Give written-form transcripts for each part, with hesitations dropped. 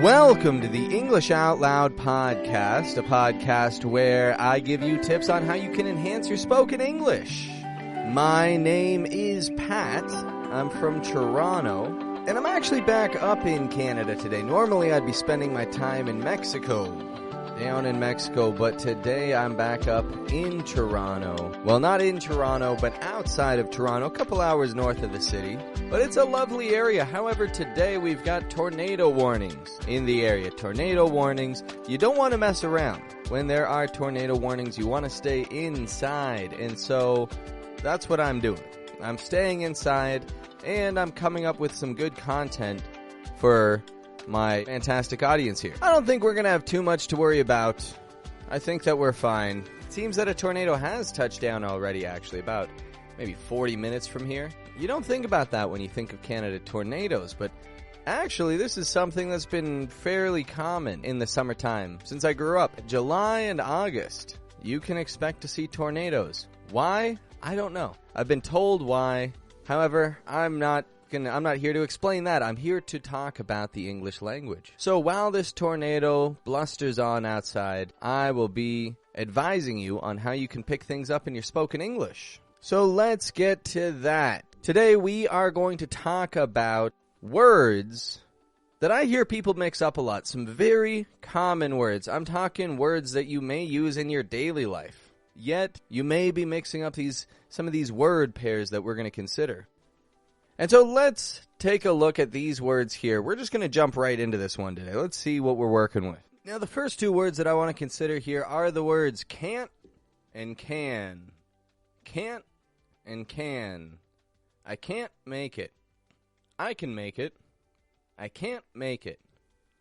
Welcome to the English Out Loud podcast, a podcast where I give you tips on how you can enhance your spoken English. My name is Pat. I'm from Toronto, and I'm actually back up in Canada today. Normally, I'd be spending my time in Mexico, down in Mexico, but today I'm back up in Toronto. Well, not in Toronto, but outside of Toronto, a couple hours north of the city. But it's a lovely area. However, today we've got tornado warnings in the area. Tornado warnings. You don't want to mess around. When there are tornado warnings, you want to stay inside. And so that's what I'm doing. I'm staying inside, and I'm coming up with some good content for my fantastic audience here. I don't think we're going to have too much to worry about. I think that we're fine. It seems that a tornado has touched down already, actually, about maybe 40 minutes from here. You don't think about that when you think of Canada tornadoes, but actually this is something that's been fairly common in the summertime. Since I grew up, July and August, you can expect to see tornadoes. Why? I don't know. I've been told why. However, I'm not here to explain that. I'm here to talk about the English language. So while this tornado blusters on outside, I will be advising you on how you can pick things up in your spoken English. So let's get to that. Today we are going to talk about words that I hear people mix up a lot. Some very common words. I'm talking words that you may use in your daily life. Yet you may be mixing up some of these word pairs that we're going to consider. And so let's take a look at these words here. We're just going to jump right into this one today. Let's see what we're working with. Now, the first two words that I want to consider here are the words can't and can. Can't and can. I can't make it. I can make it. I can't make it.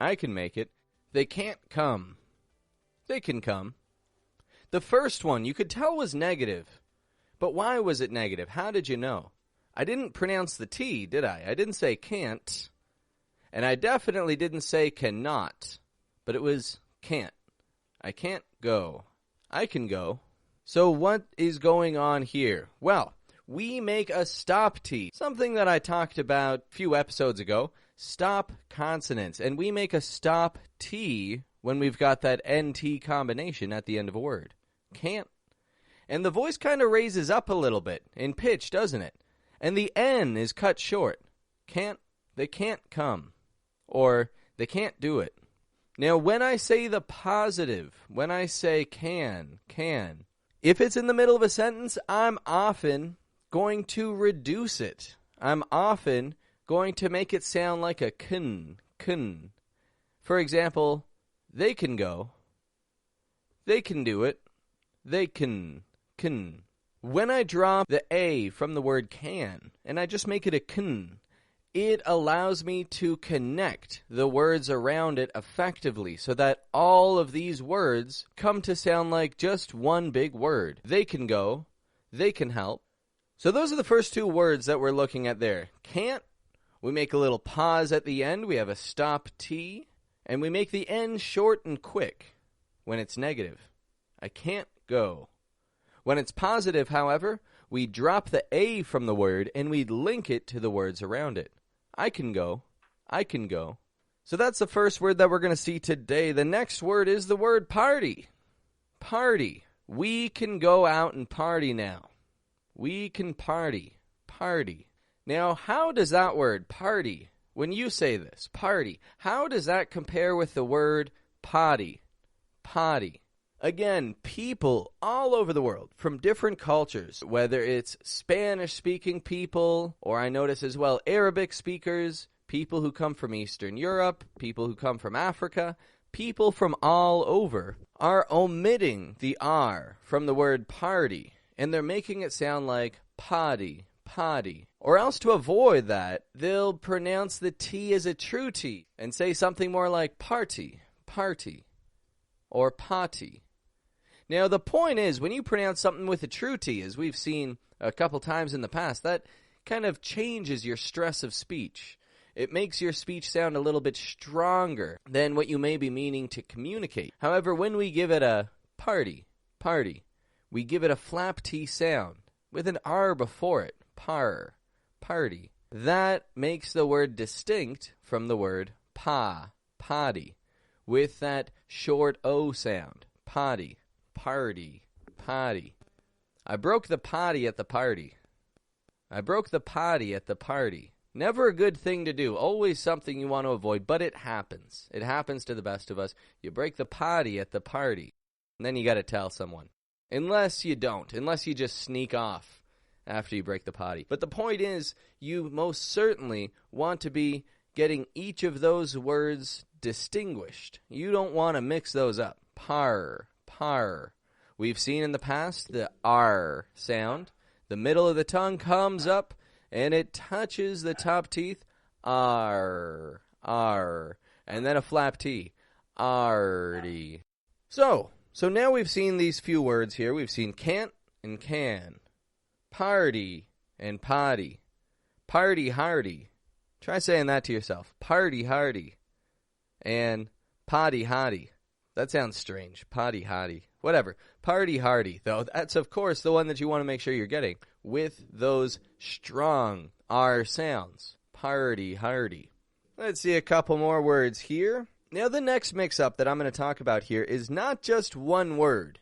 I can make it. They can't come. They can come. The first one you could tell was negative. But why was it negative? How did you know? I didn't pronounce the T, did I? I didn't say can't. And I definitely didn't say cannot. But it was can't. I can't go. I can go. So what is going on here? Well, we make a stop T. Something that I talked about a few episodes ago. Stop consonants. And we make a stop T when we've got that NT combination at the end of a word. Can't. And the voice kind of raises up a little bit in pitch, doesn't it? And the N is cut short. Can't. They can't come. Or they can't do it. Now, when I say the positive, when I say can, if it's in the middle of a sentence, I'm often going to reduce it. I'm often going to make it sound like a kun. For example, they can go. They can do it. They can. When I drop the A from the word can, and I just make it a kun, it allows me to connect the words around it effectively so that all of these words come to sound like just one big word. They can go. They can help. So those are the first two words that we're looking at there. Can't. We make a little pause at the end. We have a stop T. And we make the N short and quick when it's negative. I can't go. When it's positive, however, we drop the A from the word and we link it to the words around it. I can go. I can go. So that's the first word that we're going to see today. The next word is the word party. Party. We can go out and party now. We can party. Party. Now, how does that word, party, when you say this, party, how does that compare with the word potty? Potty. Again, people all over the world from different cultures, whether it's Spanish-speaking people, or I notice as well Arabic speakers, people who come from Eastern Europe, people who come from Africa, people from all over are omitting the R from the word party, and they're making it sound like potty. Or else to avoid that, they'll pronounce the T as a true T and say something more like party, or potty. Now, the point is, when you pronounce something with a true T, as we've seen a couple times in the past, that kind of changes your stress of speech. It makes your speech sound a little bit stronger than what you may be meaning to communicate. However, when we give it a party, we give it a flap T sound with an R before it, party. That makes the word distinct from the word potty, with that short O sound. Potty, party, potty. I broke the potty at the party. I broke the potty at the party. Never a good thing to do. Always something you want to avoid, but it happens. It happens to the best of us. You break the potty at the party, and then you got to tell someone. Unless you don't. Unless you just sneak off after you break the potty. But the point is, you most certainly want to be getting each of those words distinguished. You don't want to mix those up. Par, par. We've seen in the past the R sound. The middle of the tongue comes up, and it touches the top teeth. R, R. And then a flap T. Arty. So now we've seen these few words here. We've seen can't and can. Party and potty. Party hardy. Try saying that to yourself. Party hardy. And potty hottie. That sounds strange. Potty hottie. Whatever. Party hardy. Though that's, of course, the one that you want to make sure you're getting with those strong R sounds. Party hardy. Let's see a couple more words here. Now, the next mix-up that I'm going to talk about here is not just one word,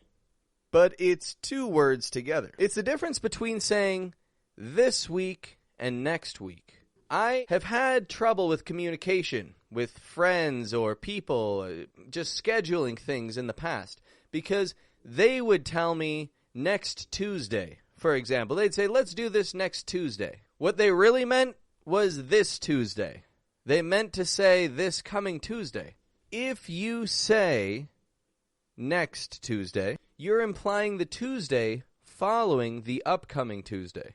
but it's two words together. It's the difference between saying this week and next week. I have had trouble with communication with friends or people, just scheduling things in the past, because they would tell me next Tuesday, for example. They'd say, let's do this next Tuesday. What they really meant was this Tuesday. They meant to say this coming Tuesday. If you say next Tuesday, you're implying the Tuesday following the upcoming Tuesday.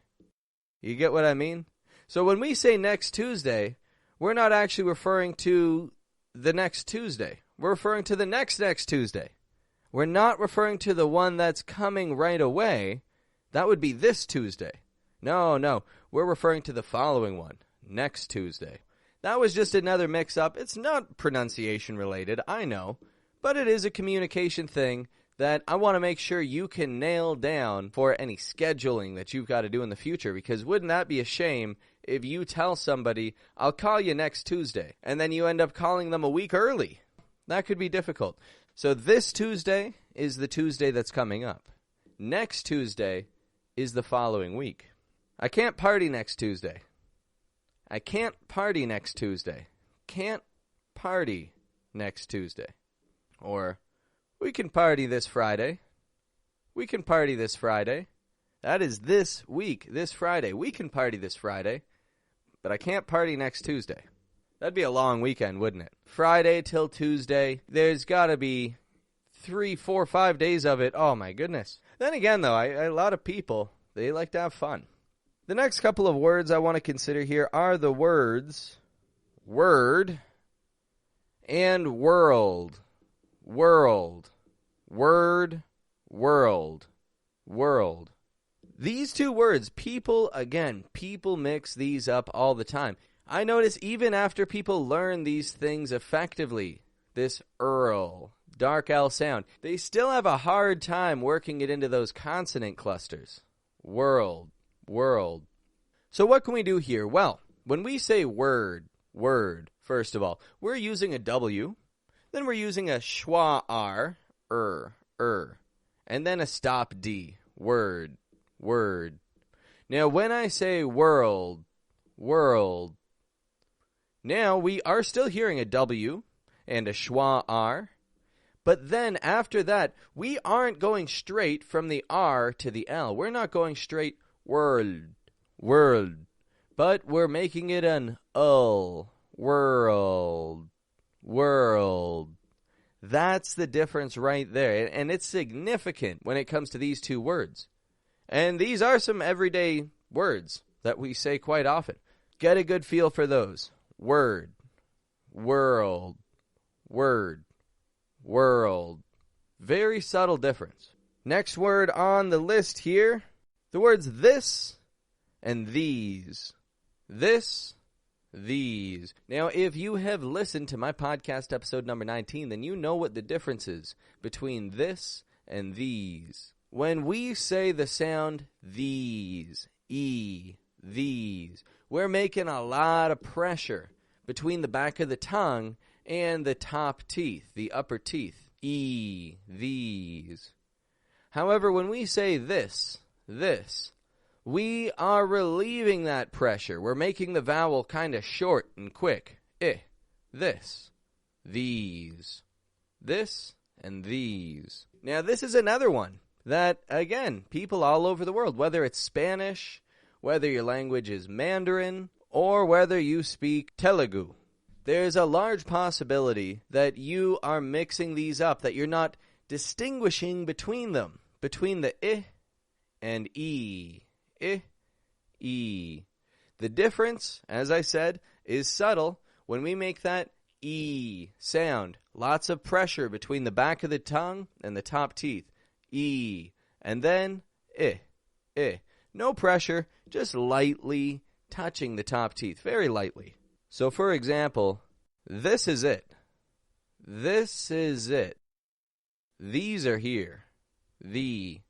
You get what I mean? So when we say next Tuesday, we're not actually referring to the next Tuesday. We're referring to the next Tuesday. We're not referring to the one that's coming right away. That would be this Tuesday. No. We're referring to the following one, next Tuesday. That was just another mix-up. It's not pronunciation related, I know, but it is a communication thing that I want to make sure you can nail down for any scheduling that you've got to do in the future, because wouldn't that be a shame if you tell somebody, I'll call you next Tuesday, and then you end up calling them a week early? That could be difficult. So this Tuesday is the Tuesday that's coming up. Next Tuesday is the following week. I can't party next Tuesday. I can't party next Tuesday. Can't party next Tuesday. Or, we can party this Friday. We can party this Friday. That is this week, this Friday. We can party this Friday, but I can't party next Tuesday. That'd be a long weekend, wouldn't it? Friday till Tuesday. There's got to be 3, 4, 5 days of it. Oh, my goodness. Then again, though, a lot of people, they like to have fun. The next couple of words I want to consider here are the words word and world. World. Word, world. World. These two words, people mix these up all the time. I notice even after people learn these things effectively, this Earl, dark L sound, they still have a hard time working it into those consonant clusters. World. World. So what can we do here? Well, when we say word, first of all, we're using a W, then we're using a schwa R, and then a stop D, word. Now, when I say world, now we are still hearing a W and a schwa R, but then after that, we aren't going straight from the R to the L. We're not going straight world, but we're making it an world. That's the difference right there, and it's significant when it comes to these two words. And these are some everyday words that we say quite often. Get a good feel for those. Word, world, word, world. Very subtle difference. Next word on the list here, the words this and these. This, these. Now, if you have listened to my podcast episode number 19, then you know what the difference is between this and these. When we say the sound these, these, we're making a lot of pressure between the back of the tongue and the top teeth, the upper teeth. E, these. However, when we say this, we are relieving that pressure. We're making the vowel kind of short and quick. This, these, this, and these. Now, this is another one that, again, people all over the world, whether it's Spanish, whether your language is Mandarin, or whether you speak Telugu, there's a large possibility that you are mixing these up, that you're not distinguishing between them, between the I and E. I, E. The difference, as I said, is subtle. When we make that E sound, lots of pressure between the back of the tongue and the top teeth. E. And then I. No pressure, just lightly touching the top teeth, very lightly. So, for example, this is it. This is it. These are here. These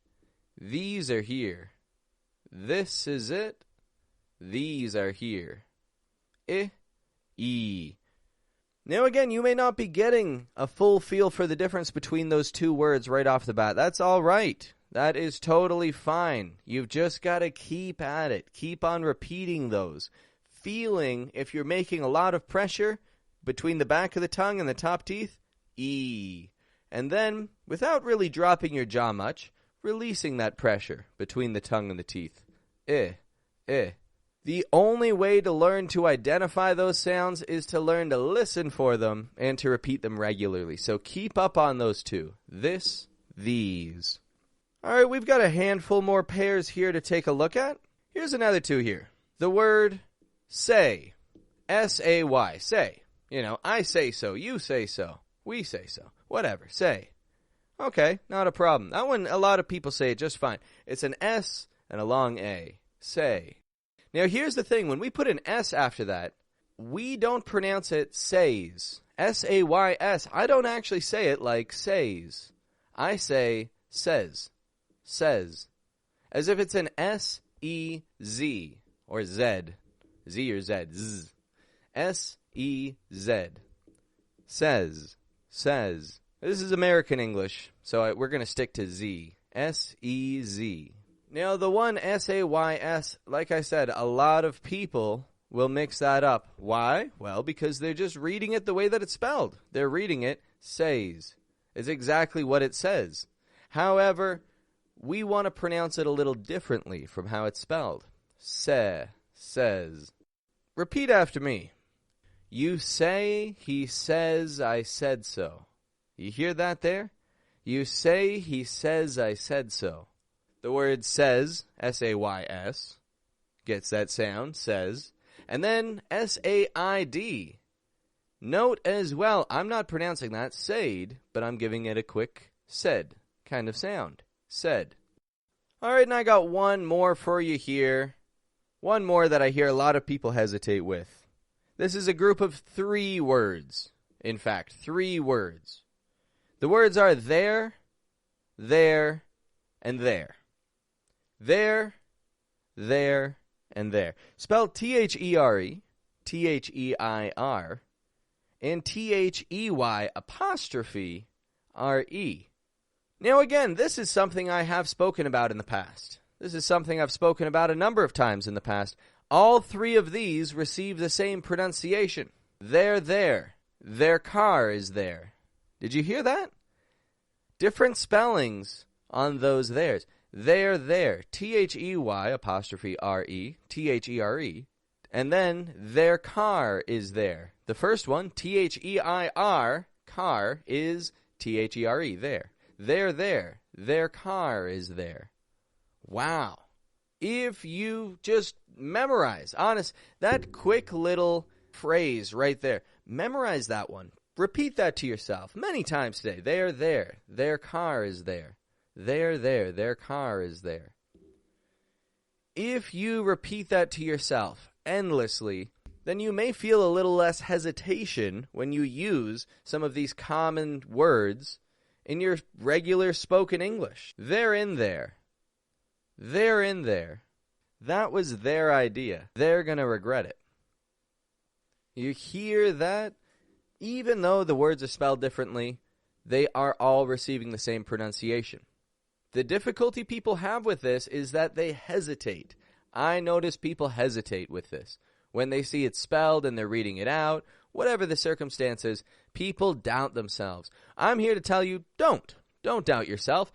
are here. This is it. These are here. I, E. Now again, you may not be getting a full feel for the difference between those two words right off the bat. That's all right. That is totally fine. You've just got to keep at it. Keep on repeating those. Feeling if you're making a lot of pressure between the back of the tongue and the top teeth, E. And then, without really dropping your jaw much, releasing that pressure between the tongue and the teeth. I. The only way to learn to identify those sounds is to learn to listen for them and to repeat them regularly. So keep up on those two. This, these. All right, we've got a handful more pairs here to take a look at. Here's another two here. The word say. S-A-Y. Say. You know, I say so, you say so, we say so. Whatever. Say. Okay, not a problem. That one, a lot of people say it just fine. It's an S and a long A. Say. Now, here's the thing. When we put an S after that, we don't pronounce it says. S-A-Y-S. I don't actually say it like says. I say says. Says. As if it's an S-E-Z or Z. Z or Z. Z. S-E-Z. Says. Says. This is American English, so we're going to stick to Z. S-E-Z. Now, the one S-A-Y-S, like I said, a lot of people will mix that up. Why? Well, because they're just reading it the way that it's spelled. They're reading it says. It's exactly what it says. However, we want to pronounce it a little differently from how it's spelled. Says. Repeat after me. You say, he says, I said so. You hear that there? You say, he says, I said so. The word says, S-A-Y-S, gets that sound, says. And then S-A-I-D. Note as well, I'm not pronouncing that said, but I'm giving it a quick said kind of sound. Said. All right, and I got one more for you here. One more that I hear a lot of people hesitate with. This is a group of 3 words. In fact, 3 words. The words are there, and there. There, and there. Spelled T-H-E-R-E, T-H-E-I-R, and T-H-E-Y apostrophe R-E. Now again, this is something I have spoken about in the past. This is something I've spoken about a number of times in the past. All 3 of these receive the same pronunciation. They're there. Their car is there. Did you hear that? Different spellings on those theirs. They're there. T-H-E-Y apostrophe R-E, T-H-E-R-E. And then their car is there. The first one, T-H-E-I-R, car, is T-H-E-R-E, there. They're there. Their car is there. Wow. If you just memorize, honest, that quick little phrase right there, memorize that one. Repeat that to yourself many times today. They're there. Their car is there. They're there. Their car is there. If you repeat that to yourself endlessly, then you may feel a little less hesitation when you use some of these common words in your regular spoken English. They're in there. They're in there. That was their idea. They're going to regret it. You hear that? Even though the words are spelled differently, they are all receiving the same pronunciation. The difficulty people have with this is that they hesitate. I notice people hesitate with this. When they see it spelled and they're reading it out, whatever the circumstances, people doubt themselves. I'm here to tell you, don't doubt yourself.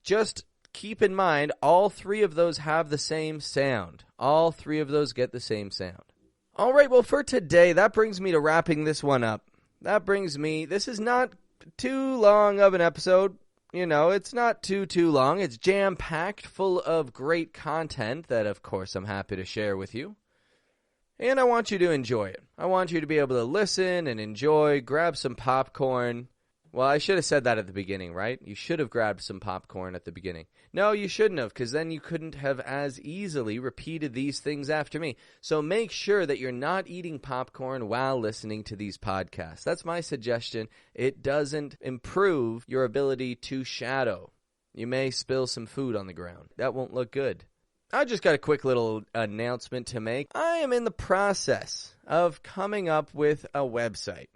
Just keep in mind, all three of those have the same sound. All three of those get the same sound. All right, well, for today, that brings me to wrapping this one up. This is not too long of an episode. It's not too long. It's jam-packed, full of great content that, of course, I'm happy to share with you. And I want you to enjoy it. I want you to be able to listen and enjoy, grab some popcorn. Well, I should have said that at the beginning, right? You should have grabbed some popcorn at the beginning. No, you shouldn't have, because then you couldn't have as easily repeated these things after me. So make sure that you're not eating popcorn while listening to these podcasts. That's my suggestion. It doesn't improve your ability to shadow. You may spill some food on the ground. That won't look good. I just got a quick little announcement to make. I am in the process of coming up with a website.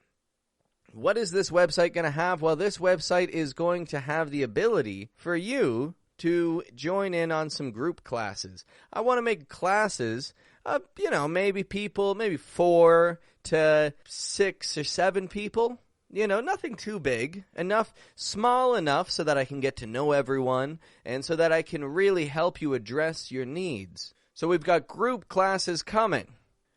What is this website going to have? Well, this website is going to have the ability for you to join in on some group classes. I want to make classes, maybe 4 to 6 or 7 people. Nothing too big. Small enough so that I can get to know everyone and so that I can really help you address your needs. So we've got group classes coming.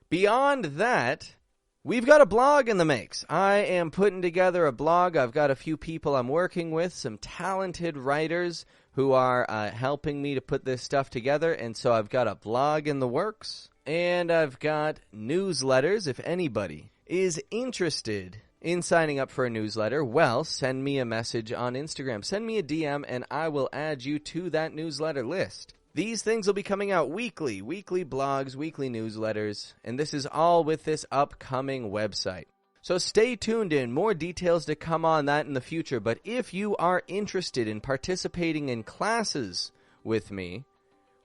Beyond that, we've got a blog in the makes. I am putting together a blog. I've got a few people I'm working with, some talented writers who are helping me to put this stuff together. And so I've got a blog in the works. And I've got newsletters. If anybody is interested in signing up for a newsletter, well, send me a message on Instagram. Send me a DM and I will add you to that newsletter list. These things will be coming out weekly blogs, weekly newsletters, and this is all with this upcoming website. So stay tuned in. More details to come on that in the future, but if you are interested in participating in classes with me,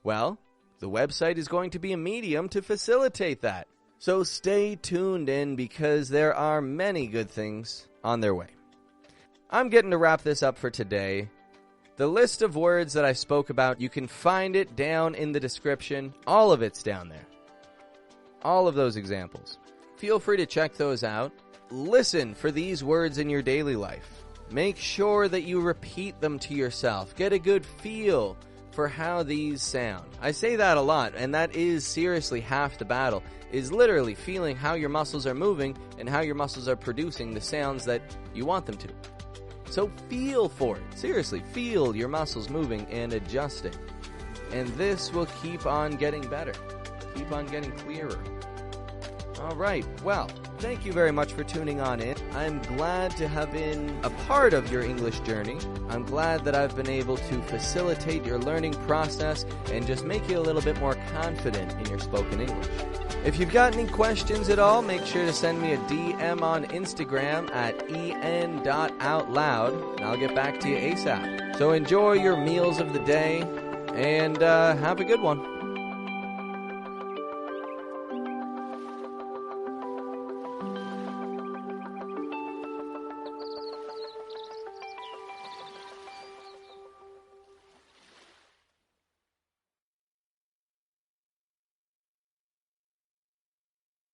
well, the website is going to be a medium to facilitate that. So stay tuned in because there are many good things on their way. I'm getting to wrap this up for today. The list of words that I spoke about, you can find it down in the description. All of it's down there. All of those examples. Feel free to check those out. Listen for these words in your daily life. Make sure that you repeat them to yourself. Get a good feel for how these sound. I say that a lot, and that is seriously half the battle, is literally feeling how your muscles are moving and how your muscles are producing the sounds that you want them to. So feel for it. Seriously, feel your muscles moving and adjusting. And this will keep on getting better. Keep on getting clearer. All right, well, thank you very much for tuning on in. I'm glad to have been a part of your English journey. I'm glad that I've been able to facilitate your learning process and just make you a little bit more confident in your spoken English. If you've got any questions at all, make sure to send me a DM on Instagram at en.outloud, and I'll get back to you ASAP. So enjoy your meals of the day, and have a good one.